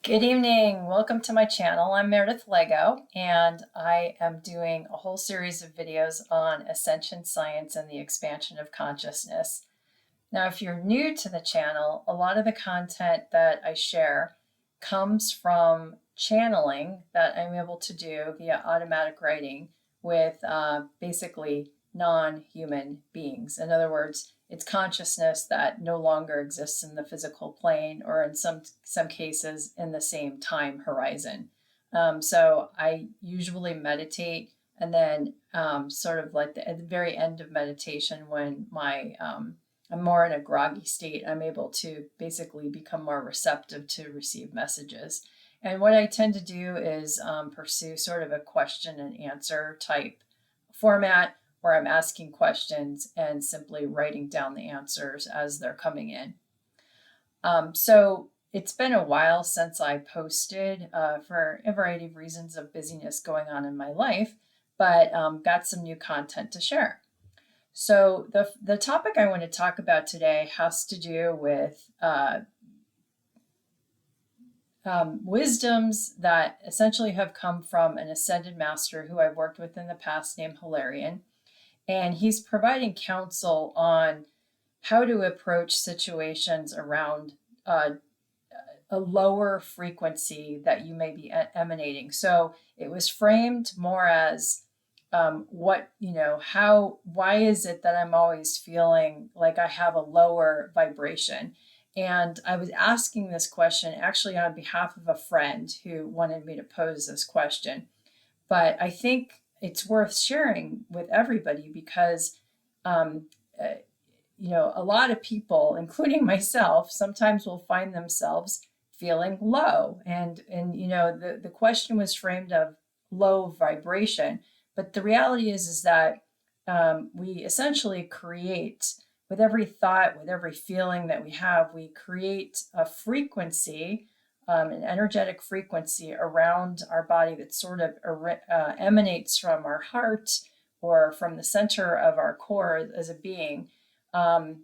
Good evening. Welcome to my channel. I'm Meredith Lego, and I am doing a whole series of videos on Ascension science and the expansion of consciousness. Now, if you're new to the channel, a lot of the content that I share comes from channeling that I'm able to do via automatic writing with basically non-human beings. In other words, it's consciousness that no longer exists in the physical plane, or in some cases in the same time horizon. So I usually meditate, and then sort of like at the very end of meditation, when I'm more in a groggy state, I'm able to basically become more receptive to receive messages. And what I tend to do is pursue sort of a question and answer type format, where I'm asking questions and simply writing down the answers as they're coming in. So it's been a while since I posted for a variety of reasons of busyness going on in my life, but got some new content to share. So the topic I want to talk about today has to do with wisdoms that essentially have come from an ascended master who I've worked with in the past, named Hilarion. And he's providing counsel on how to approach situations around a lower frequency that you may be emanating. So it was framed more as why is it that I'm always feeling like I have a lower vibration? And I was asking this question actually on behalf of a friend who wanted me to pose this question. But I think it's worth sharing with everybody because, a lot of people, including myself, sometimes will find themselves feeling low. And the question was framed of low vibration. But the reality is that we essentially create, with every thought, with every feeling that we have, we create a frequency, an energetic frequency around our body that sort of emanates from our heart or from the center of our core as a being. And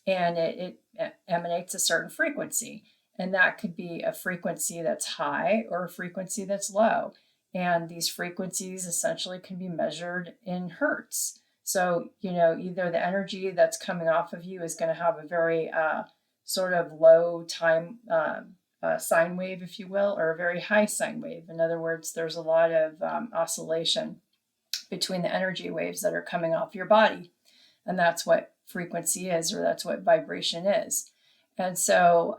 it emanates a certain frequency. And that could be a frequency that's high or a frequency that's low. And these frequencies essentially can be measured in hertz. So, either the energy that's coming off of you is going to have a very sort of low time sine wave, if you will, or a very high sine wave. In other words, there's a lot of oscillation between the energy waves that are coming off your body. And that's what frequency is, or that's what vibration is. And so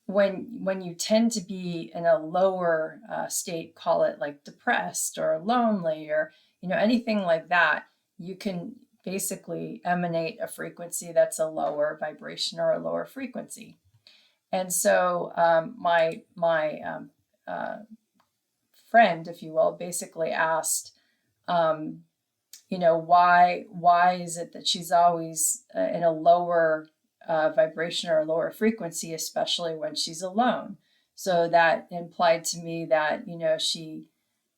when you tend to be in a lower state, call it like depressed or lonely or anything like that, you can basically emanate a frequency that's a lower vibration or a lower frequency. And so my friend, if you will, basically asked, why is it that she's always in a lower vibration or a lower frequency, especially when she's alone? So that implied to me that, she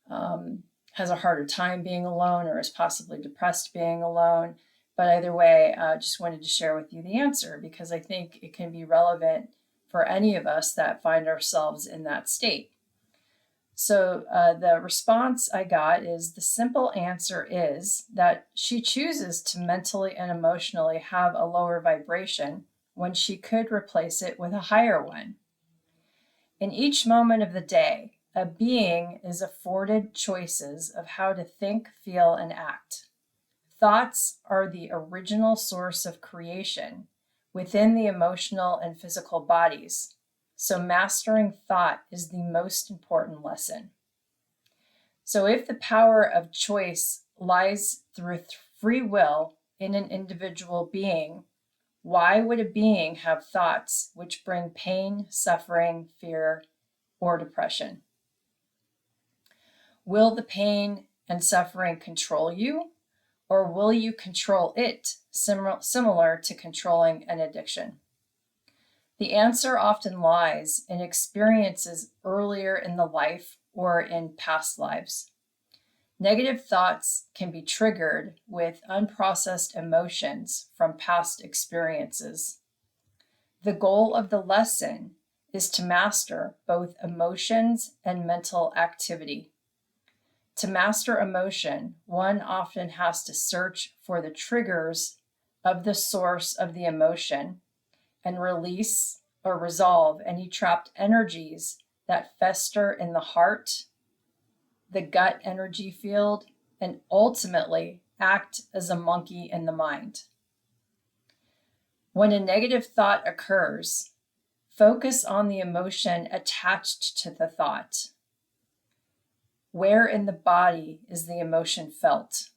has a harder time being alone, or is possibly depressed being alone. But either way, I just wanted to share with you the answer, because I think it can be relevant for any of us that find ourselves in that state. So the response I got is, the simple answer is that she chooses to mentally and emotionally have a lower vibration when she could replace it with a higher one. In each moment of the day, a being is afforded choices of how to think, feel, and act. Thoughts are the original source of creation within the emotional and physical bodies. So mastering thought is the most important lesson. So if the power of choice lies through free will in an individual being, why would a being have thoughts which bring pain, suffering, fear, or depression? Will the pain and suffering control you, or will you control it, similar to controlling an addiction? The answer often lies in experiences earlier in the life or in past lives. Negative thoughts can be triggered with unprocessed emotions from past experiences. The goal of the lesson is to master both emotions and mental activity. To master emotion, one often has to search for the triggers of the source of the emotion and release or resolve any trapped energies that fester in the heart, the gut energy field, and ultimately act as a monkey in the mind. When a negative thought occurs, focus on the emotion attached to the thought. Where in the body is the emotion felt?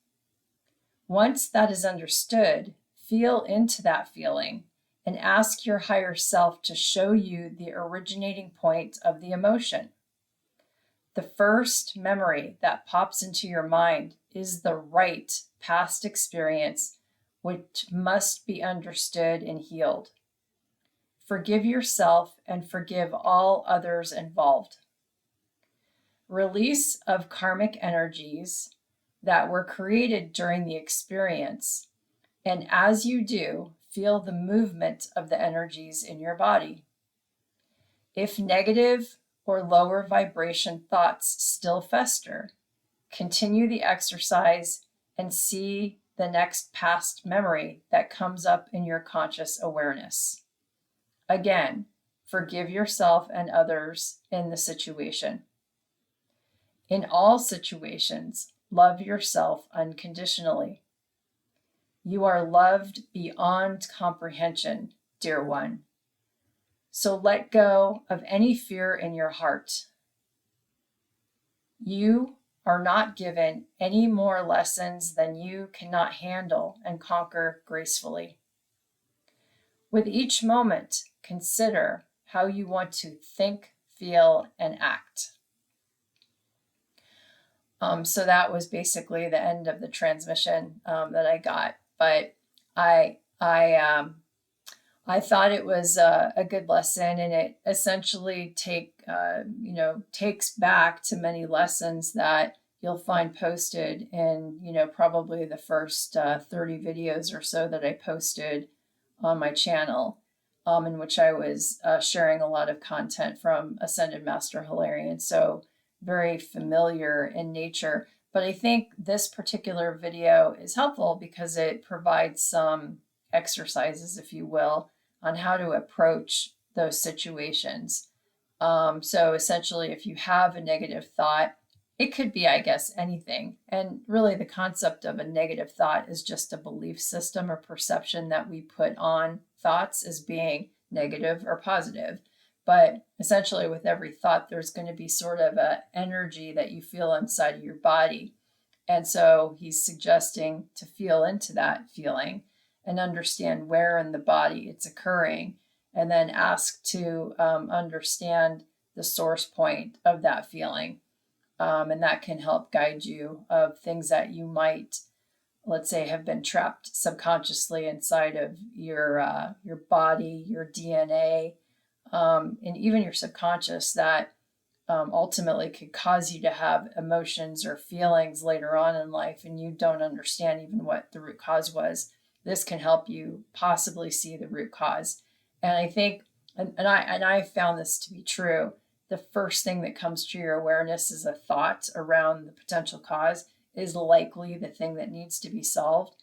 Once that is understood, feel into that feeling and ask your higher self to show you the originating point of the emotion. The first memory that pops into your mind is the right past experience, which must be understood and healed. Forgive yourself and forgive all others involved. Release of karmic energies that were created during the experience, and as you do, feel the movement of the energies in your body. If negative or lower vibration thoughts still fester, continue the exercise and see the next past memory that comes up in your conscious awareness. Again, forgive yourself and others in the situation. In all situations, love yourself unconditionally. You are loved beyond comprehension, dear one. So let go of any fear in your heart. You are not given any more lessons than you cannot handle and conquer gracefully. With each moment, consider how you want to think, feel, and act. So that was basically the end of the transmission that I got. But I thought it was a good lesson, and it essentially takes back to many lessons that you'll find posted in probably the first 30 videos or so that I posted on my channel, in which I was sharing a lot of content from Ascended Master Hilarion. So very familiar in nature. But I think this particular video is helpful because it provides some exercises, if you will, on how to approach those situations. So essentially, if you have a negative thought, it could be, I guess, anything. And really, the concept of a negative thought is just a belief system or perception that we put on thoughts as being negative or positive. But essentially, with every thought, there's going to be sort of an energy that you feel inside of your body. And so he's suggesting to feel into that feeling and understand where in the body it's occurring, and then ask to understand the source point of that feeling. And that can help guide you of things that you might, let's say, have been trapped subconsciously inside of your body, your DNA, and even your subconscious that ultimately could cause you to have emotions or feelings later on in life, and you don't understand even what the root cause was. This can help you possibly see the root cause. And I think, and I found this to be true, the first thing that comes to your awareness is a thought around the potential cause is likely the thing that needs to be solved.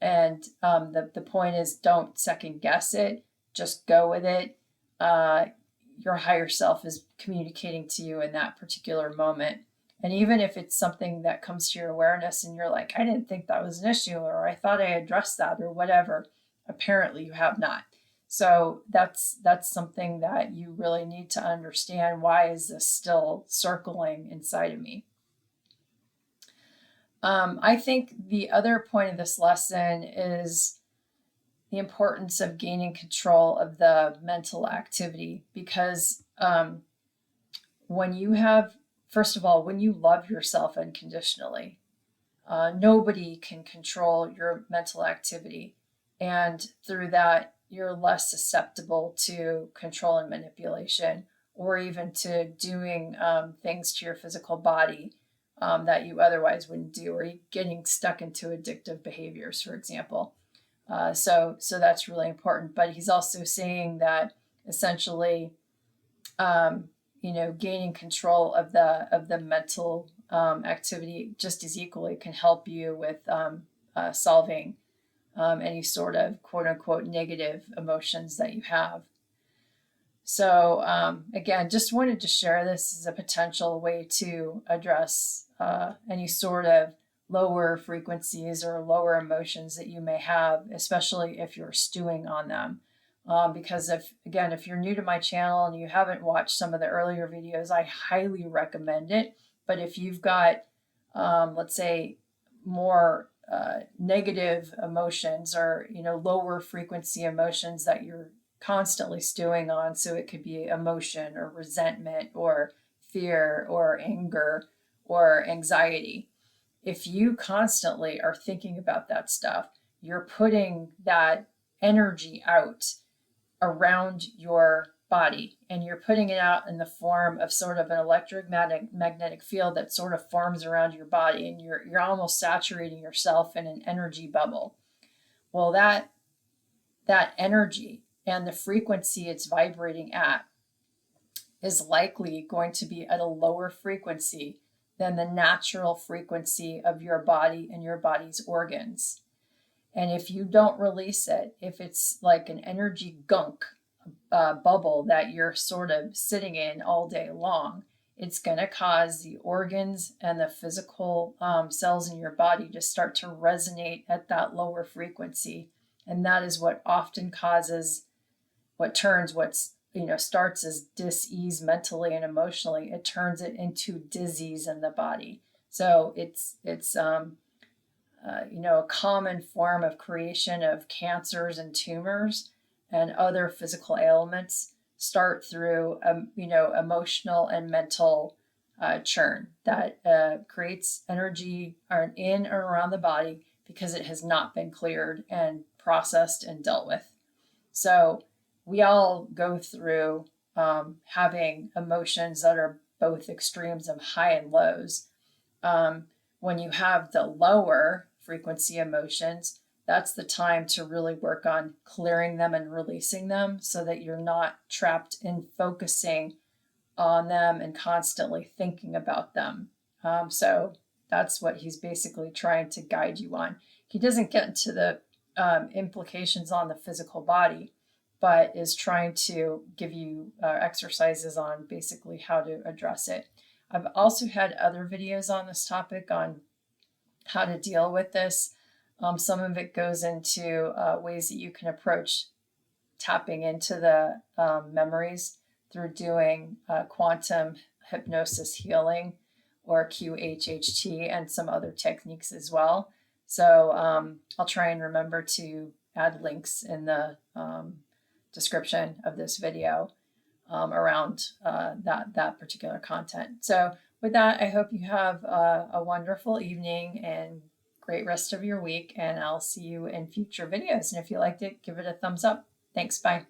And the point is, don't second guess it, just go with it. Your higher self is communicating to you in that particular moment. And even if it's something that comes to your awareness and you're like, I didn't think that was an issue, or I thought I addressed that, or whatever, apparently you have not. So that's something that you really need to understand. Why is this still circling inside of me? I think the other point of this lesson is the importance of gaining control of the mental activity, because when you have, first of all, when you love yourself unconditionally, nobody can control your mental activity. And through that, you're less susceptible to control and manipulation, or even to doing things to your physical body that you otherwise wouldn't do, or getting stuck into addictive behaviors, for example. So that's really important. But he's also saying that essentially gaining control of the mental activity just as equally can help you with solving any sort of quote unquote negative emotions that you have. So again, just wanted to share this as a potential way to address any sort of lower frequencies or lower emotions that you may have, especially if you're stewing on them. Because if you're new to my channel and you haven't watched some of the earlier videos, I highly recommend it. But if you've got, let's say, more negative emotions or lower frequency emotions that you're constantly stewing on, so it could be emotion or resentment or fear or anger or anxiety. If you constantly are thinking about that stuff, you're putting that energy out around your body, and you're putting it out in the form of sort of an electromagnetic field that sort of forms around your body, and you're almost saturating yourself in an energy bubble. Well, that energy and the frequency it's vibrating at is likely going to be at a lower frequency than the natural frequency of your body and your body's organs. And if you don't release it, if it's like an energy gunk bubble that you're sort of sitting in all day long, it's going to cause the organs and the physical cells in your body to start to resonate at that lower frequency. And that is what often causes starts as dis-ease mentally and emotionally. It turns it into disease in the body. So it's a common form of creation of cancers and tumors and other physical ailments start through emotional and mental churn that creates energy in or around the body because it has not been cleared and processed and dealt with. So we all go through having emotions that are both extremes of high and lows. When you have the lower frequency emotions, that's the time to really work on clearing them and releasing them so that you're not trapped in focusing on them and constantly thinking about them. So that's what he's basically trying to guide you on. He doesn't get into the implications on the physical body, but is trying to give you exercises on basically how to address it. I've also had other videos on this topic on how to deal with this. Some of it goes into ways that you can approach tapping into the memories through doing quantum hypnosis healing or QHHT and some other techniques as well. So I'll try and remember to add links in the description of this video around that particular content. So with that, I hope you have a wonderful evening and great rest of your week, and I'll see you in future videos. And if you liked it, give it a thumbs up. Thanks, bye.